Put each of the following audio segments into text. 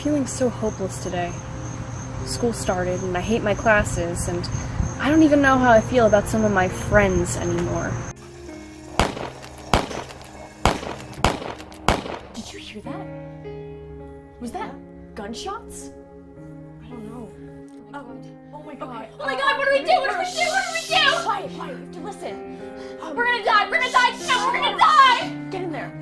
feeling so hopeless today. School started, and I hate my classes, and I don't even know how I feel about some of my friends anymore. Did you hear that? Was that gunshots? I don't know. Oh my god. Okay. Oh my god, what do we do? What do we do? What do we do? Quiet, quiet, we have to listen. We're gonna die! We're gonna die! No, we're gonna die! Get in there.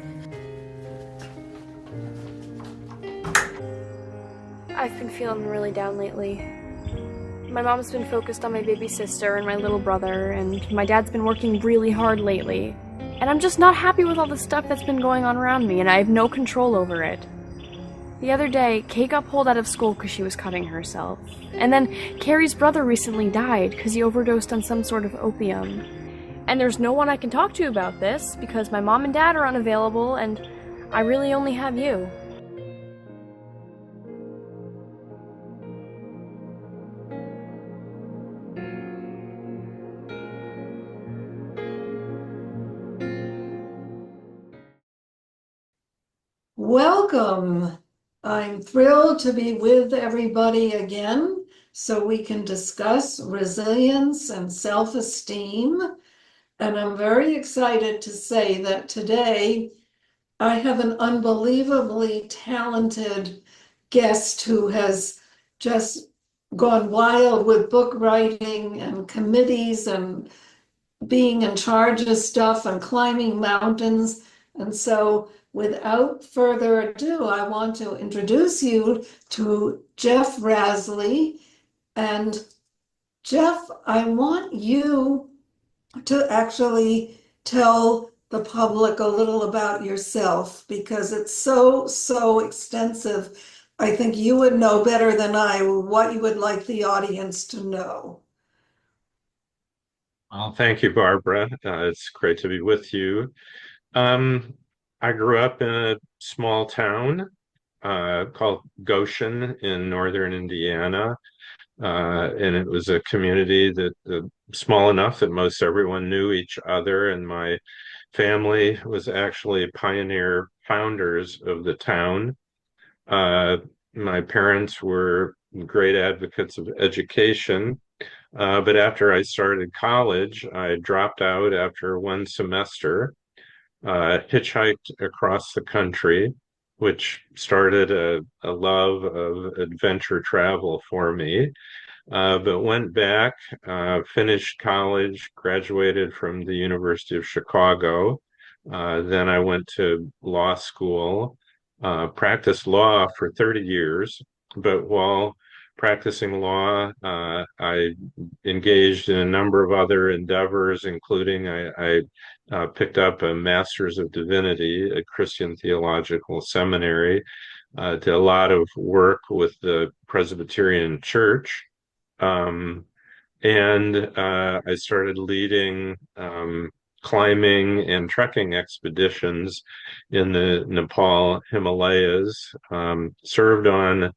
I've been feeling really down lately. My mom's been focused on my baby sister and my little brother, and my dad's been working really hard lately. And I'm just not happy with all the stuff that's been going on around me, and I have no control over it. The other day, Kay got pulled out of school because she was cutting herself. And then Carrie's brother recently died because he overdosed on some sort of opium. And there's no one I can talk to about this because my mom and dad are unavailable, and I really only have you. Welcome. I'm thrilled to be with everybody again so we can discuss resilience and self-esteem. And I'm very excited to say that today I have an unbelievably talented guest who has just gone wild with book writing and committees and being in charge of stuff and climbing mountains. And so without further ado, I want to introduce you to Jeff Rasley. And Jeff, I want you to actually tell the public a little about yourself because it's so extensive. I think you would know better than I what you would like the audience to know. Well, thank you, Barbara. It's great to be with you. I grew up in a small town called Goshen in northern Indiana. And it was a community that small enough that most everyone knew each other. And my family was actually pioneer founders of the town. My parents were great advocates of education. But after I started college, I dropped out after one semester, hitchhiked across the country, which started a love of adventure travel for me. But went back, finished college, graduated from the University of Chicago. Then I went to law school, practiced law for 30 years. But while practicing law, I engaged in a number of other endeavors, including I picked up a Master's of Divinity at Christian Theological Seminary, did a lot of work with the Presbyterian Church. And I started leading climbing and trekking expeditions in the Nepal Himalayas, served on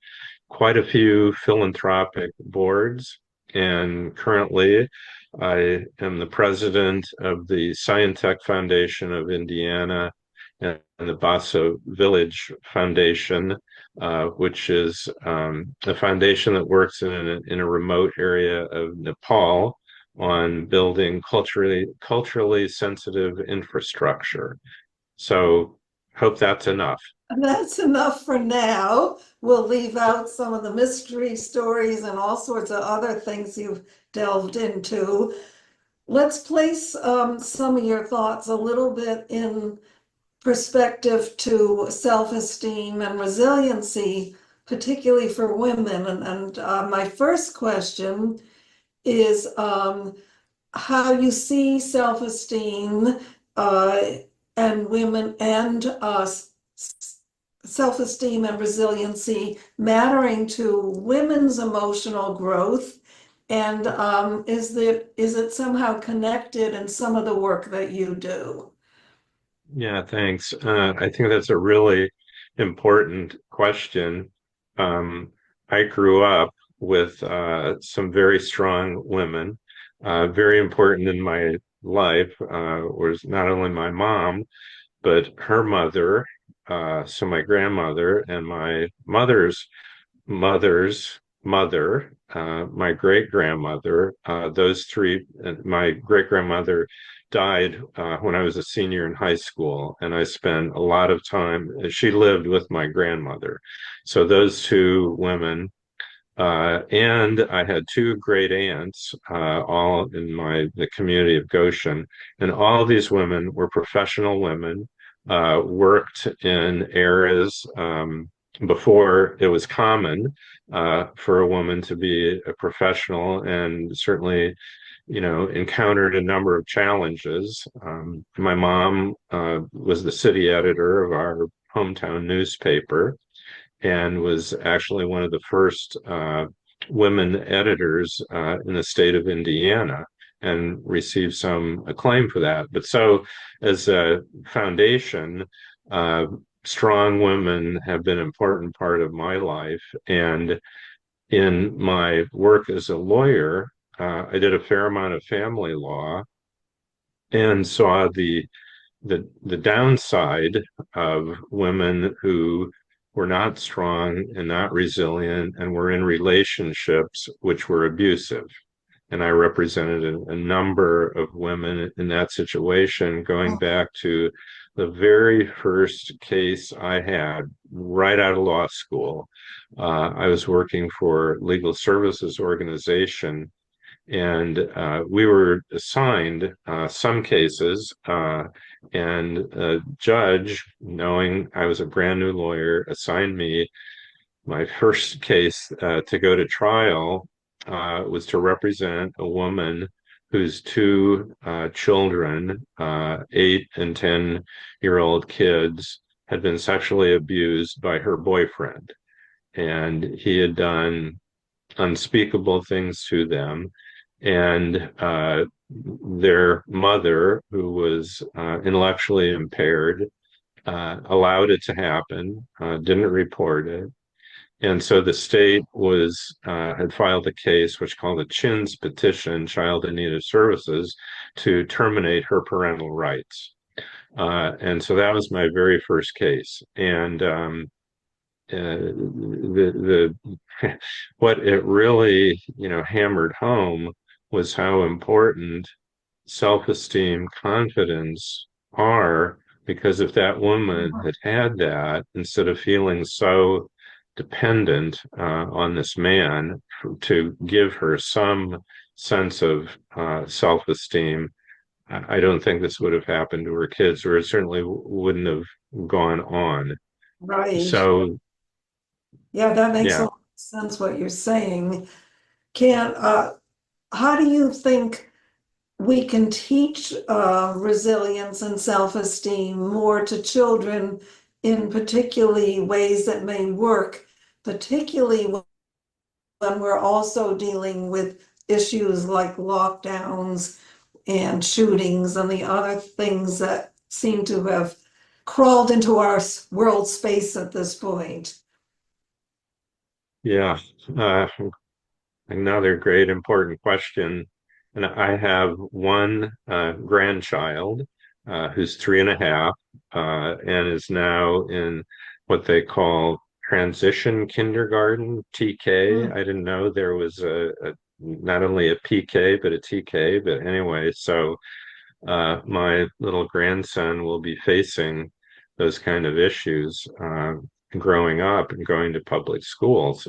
quite a few philanthropic boards, and currently I am the president of the Scientech Foundation of Indiana and the Basa Village Foundation, which is a foundation that works in a remote area of Nepal on building culturally sensitive infrastructure. So hope that's enough. That's enough for now. We'll leave out some of the mystery stories and all sorts of other things you've delved into. Let's place some of your thoughts a little bit in perspective to self-esteem and resiliency, particularly for women. And my first question is how you see self-esteem and women and self-esteem and resiliency mattering to women's emotional growth, and is it somehow connected in some of the work that you do? Yeah, thanks. I think that's a really important question. I grew up with some very strong women. Very important in my life was not only my mom, but her mother, So my grandmother and my mother's mother, my great grandmother, those three, my great grandmother died when I was a senior in high school, and I spent a lot of time. She lived with my grandmother. So those two women, and I had two great aunts, all in the community of Goshen, and all these women were professional women, worked in areas before it was common for a woman to be a professional, and certainly, encountered a number of challenges. My mom was the city editor of our hometown newspaper and was actually one of the first women editors in the state of Indiana and received some acclaim for that. But so, as a foundation, strong women have been an important part of my life. And in my work as a lawyer, I did a fair amount of family law and saw the downside of women who were not strong and not resilient and were in relationships which were abusive. And I represented a number of women in that situation, going back to the very first case I had right out of law school. I was working for legal services organization, and we were assigned some cases, and a judge, knowing I was a brand new lawyer, assigned me my first case to go to trial. Was to represent a woman whose two children, 8 and 10-year-old kids, had been sexually abused by her boyfriend, and he had done unspeakable things to them. And their mother, who was intellectually impaired, allowed it to happen, didn't report it. And so the state had filed a case, which called a CHINS petition, Child in Need of Services, to terminate her parental rights. And so that was my very first case. And the what it really, hammered home was how important self-esteem, confidence are, because if that woman had that, instead of feeling so dependent on this man to give her some sense of self-esteem, I don't think this would have happened to her kids, or it certainly wouldn't have gone on. Right. So, Yeah, that makes a yeah. lot of sense what you're saying. How do you think we can teach resilience and self-esteem more to children in particularly ways that may work, particularly when we're also dealing with issues like lockdowns and shootings and the other things that seem to have crawled into our world space at this point? Yeah, another great important question. And I have one grandchild who's 3.5 and is now in what they call transition kindergarten, TK. I didn't know there was not only a PK, but a TK. But anyway, so my little grandson will be facing those kind of issues growing up and going to public schools.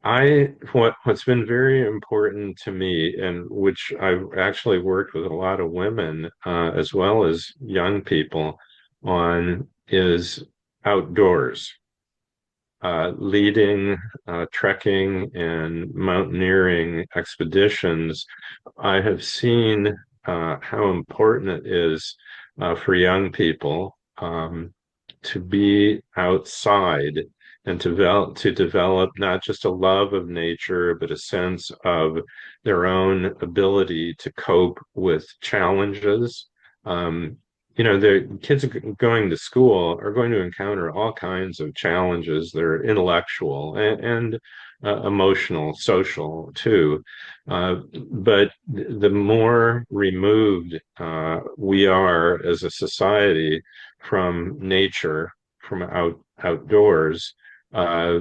What's been very important to me, and which I've actually worked with a lot of women as well as young people on, is outdoors. Leading trekking and mountaineering expeditions, I have seen how important it is for young people to be outside and to develop not just a love of nature, but a sense of their own ability to cope with challenges. The kids going to school are going to encounter all kinds of challenges that are intellectual and emotional, social too. But the more removed we are as a society from nature, from outdoors, uh,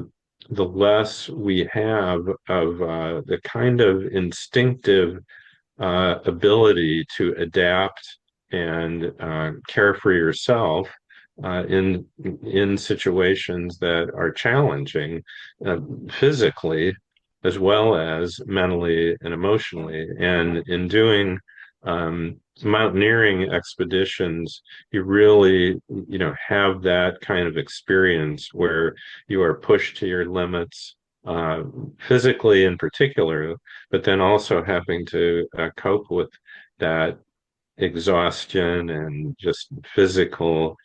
the less we have of the kind of instinctive ability to adapt and care for yourself in situations that are challenging uh, physically as well as mentally and emotionally. And in doing mountaineering expeditions, you really, have that kind of experience where you are pushed to your limits, uh, physically in particular, but then also having to cope with that exhaustion and just physical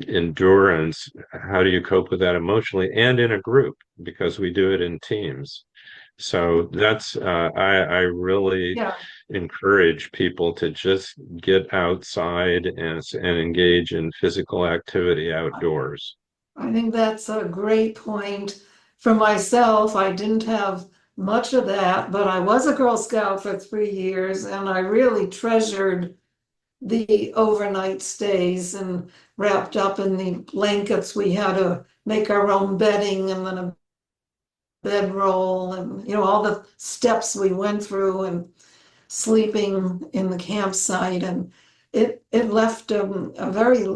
endurance. How do you cope with that emotionally and in a group? Because we do it in teams. So that's I really Yeah, encourage people to just get outside and engage in physical activity outdoors. I think that's a great point. For myself, I didn't have much of that, but I was a Girl Scout for 3 years and I really treasured the overnight stays and wrapped up in the blankets. We had to make our own bedding and then a bedroll and all the steps we went through and sleeping in the campsite. And it left a very,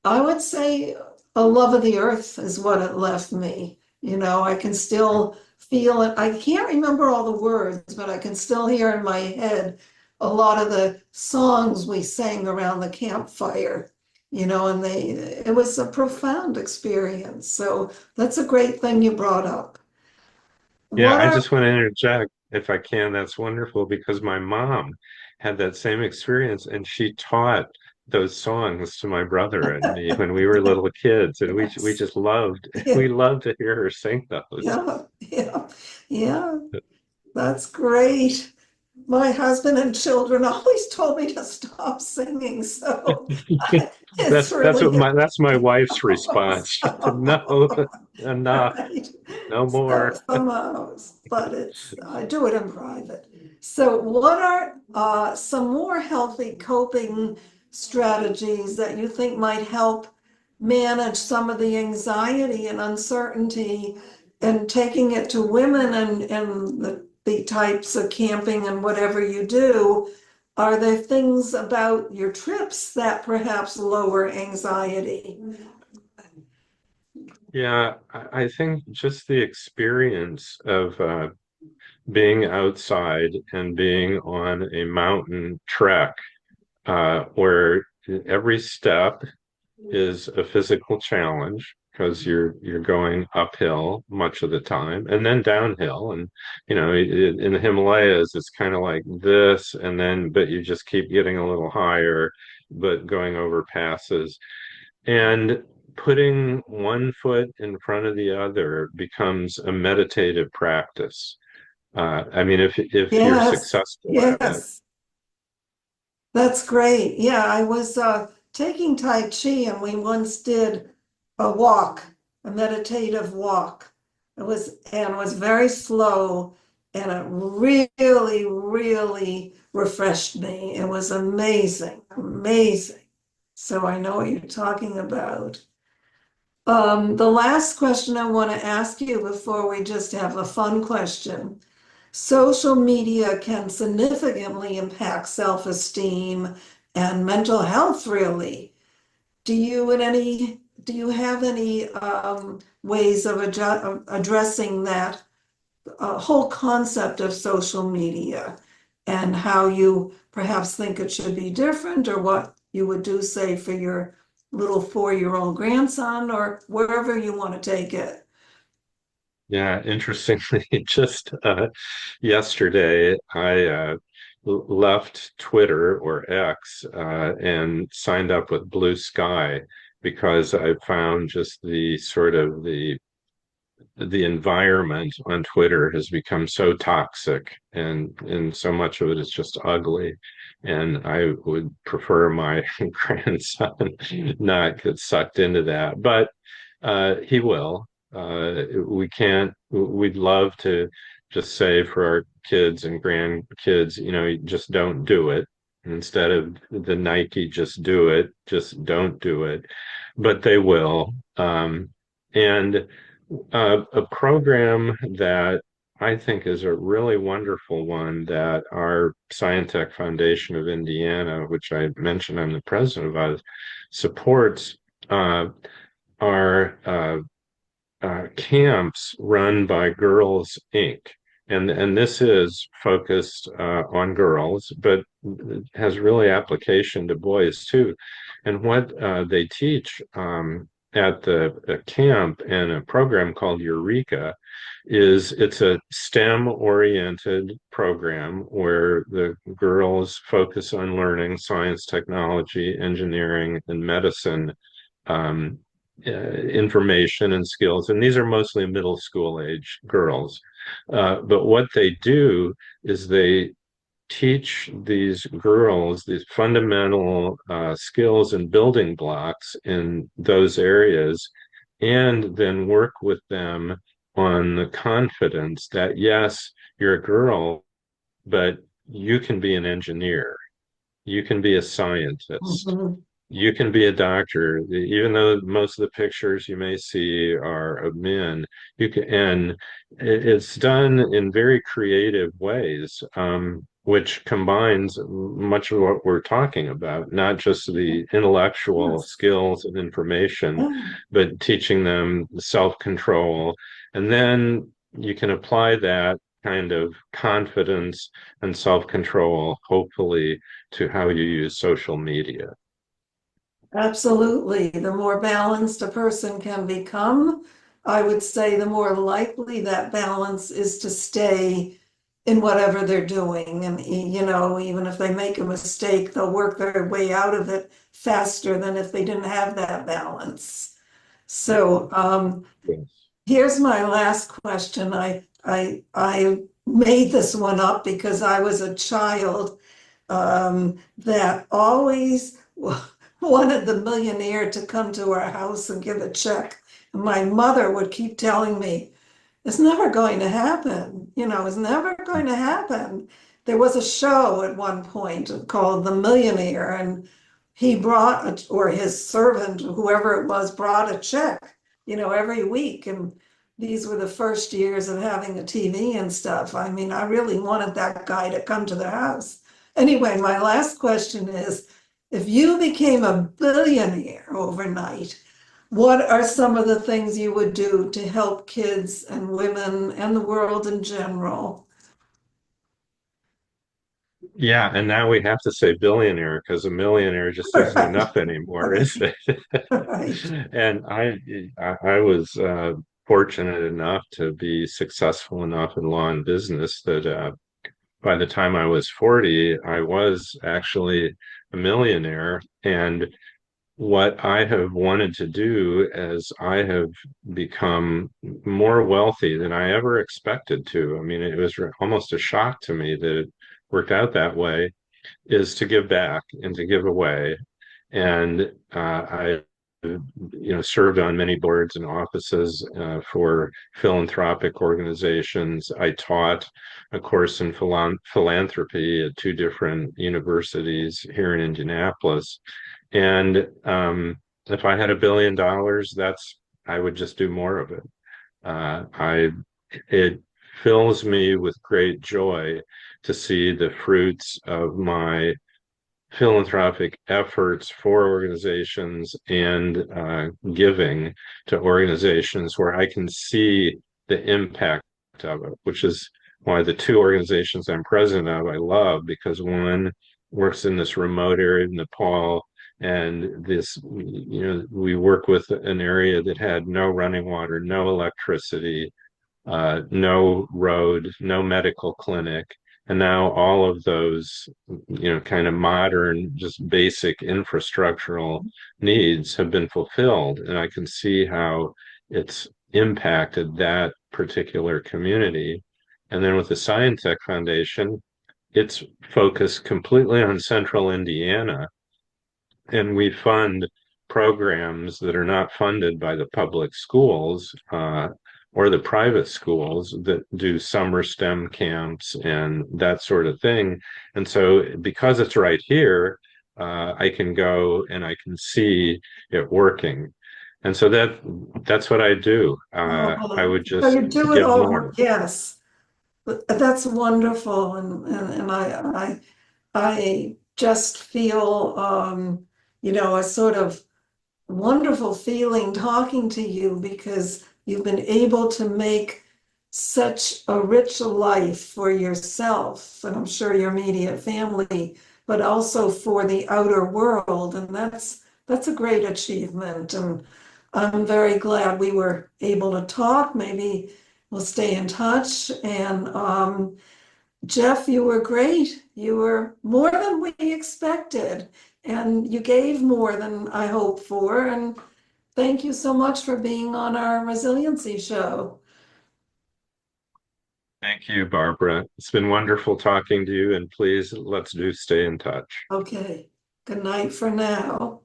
I would say, a love of the earth is what it left me. I can still feel it. I can't remember all the words, but I can still hear in my head a lot of the songs we sang around the campfire. And it was a profound experience. So that's a great thing you brought up. Yeah, What I are just want to interject if I can. That's wonderful because my mom had that same experience and she taught those songs to my brother and me when we were little kids, and we yes, just loved yeah, we loved to hear her sing those. yeah, yeah, yeah. That's great. My husband and children always told me to stop singing, so it's That's what really that's my wife's response. She said, "No, enough, right. no So more." somehow, but I do it in private. So what are some more healthy coping strategies that you think might help manage some of the anxiety and uncertainty and taking it to women and the types of camping and whatever you do? Are there things about your trips that perhaps lower anxiety? Yeah, I think just the experience of being outside and being on a mountain trek, where every step is a physical challenge because you're going uphill much of the time and then downhill, and in the Himalayas it's kind of like this, and then but you just keep getting a little higher, but going over passes, and putting one foot in front of the other becomes a meditative practice. I mean, if you're Yes, successful at it. yes. That's great. Yeah, I was taking Tai Chi and we once did a walk, a meditative walk. It was very slow and it really, really refreshed me. It was amazing, amazing. So I know what you're talking about. The last question I want to ask you before we just have a fun question. Social media can significantly impact self-esteem and mental health, really. Do you have any ways of addressing that whole concept of social media and how you perhaps think it should be different or what you would do, say, for your little 4-year-old grandson or wherever you want to take it? Yeah, interestingly, just yesterday I left Twitter or X and signed up with Blue Sky because I found just the sort of the environment on Twitter has become so toxic, and so much of it is just ugly. And I would prefer my grandson not get sucked into that, but he will. We'd love to just say for our kids and grandkids, just don't do it. Instead of the Nike, just do it, just don't do it. But they will. And a program that I think is a really wonderful one that our Scientech Foundation of Indiana, which I mentioned I'm the president of, supports uh, are camps run by Girls Inc. And this is focused on girls, but has really application to boys too. And what they teach at the camp and a program called Eureka is it's a STEM-oriented program where the girls focus on learning science, technology, engineering, and medicine um, information and skills. And these are mostly middle school age girls. But what they do is they teach these girls these fundamental skills and building blocks in those areas, and then work with them on the confidence that, yes, you're a girl, but you can be an engineer, you can be a scientist, Mhm. you can be a doctor, even though most of the pictures you may see are of men. You can, and it's done in very creative ways, which combines much of what we're talking about, not just the intellectual Yes. skills and information, Yeah. but teaching them self-control. And then you can apply that kind of confidence and self-control, hopefully, to how you use social media. Absolutely. The more balanced a person can become, I would say the more likely that balance is to stay in whatever they're doing. And, even if they make a mistake, they'll work their way out of it faster than if they didn't have that balance. So, Yes. here's my last question. I made this one up because I was a child that always wanted the millionaire to come to our house and give a check. And my mother would keep telling me, it's never going to happen. It's never going to happen. There was a show at one point called The Millionaire, and he brought, or his servant, whoever it was, brought a check, every week. And these were the first years of having a TV and stuff. I mean, I really wanted that guy to come to the house. Anyway, my last question is, if you became a billionaire overnight, what are some of the things you would do to help kids and women and the world in general? Yeah, and now we have to say billionaire because a millionaire just isn't Right, enough anymore, is right, it? right. And I was fortunate enough to be successful enough in law and business that by the time I was 40, I was actually a millionaire. And what I have wanted to do as I have become more wealthy than I ever expected to, I mean, it was almost a shock to me that it worked out that way, is to give back and to give away. And I, served on many boards and offices for philanthropic organizations. I taught a course in philanthropy at two different universities here in Indianapolis. And if I had $1 billion, I would just do more of it. It fills me with great joy to see the fruits of my philanthropic efforts for organizations and giving to organizations where I can see the impact of it, which is why the two organizations I'm president of, I love, because one works in this remote area of Nepal. And we work with an area that had no running water, no electricity, no road, no medical clinic. And now all of those, kind of modern, just basic infrastructural needs have been fulfilled. And I can see how it's impacted that particular community. And then with the Scientech Foundation, it's focused completely on central Indiana, and we fund programs that are not funded by the public schools or the private schools that do summer STEM camps and that sort of thing. And so because it's right here, I can go and I can see it working. And so that's what I do. I would So just you do it give all, more. yes. That's wonderful, and I just feel a sort of wonderful feeling talking to you because you've been able to make such a rich life for yourself, and I'm sure your immediate family, but also for the outer world, and that's a great achievement. And I'm very glad we were able to talk. Maybe we'll stay in touch. And Jeff, you were great. You were more than we expected, and you gave more than I hoped for. And thank you so much for being on our resiliency show. Thank you, Barbara. It's been wonderful talking to you, and please let's do stay in touch. Okay, good night for now.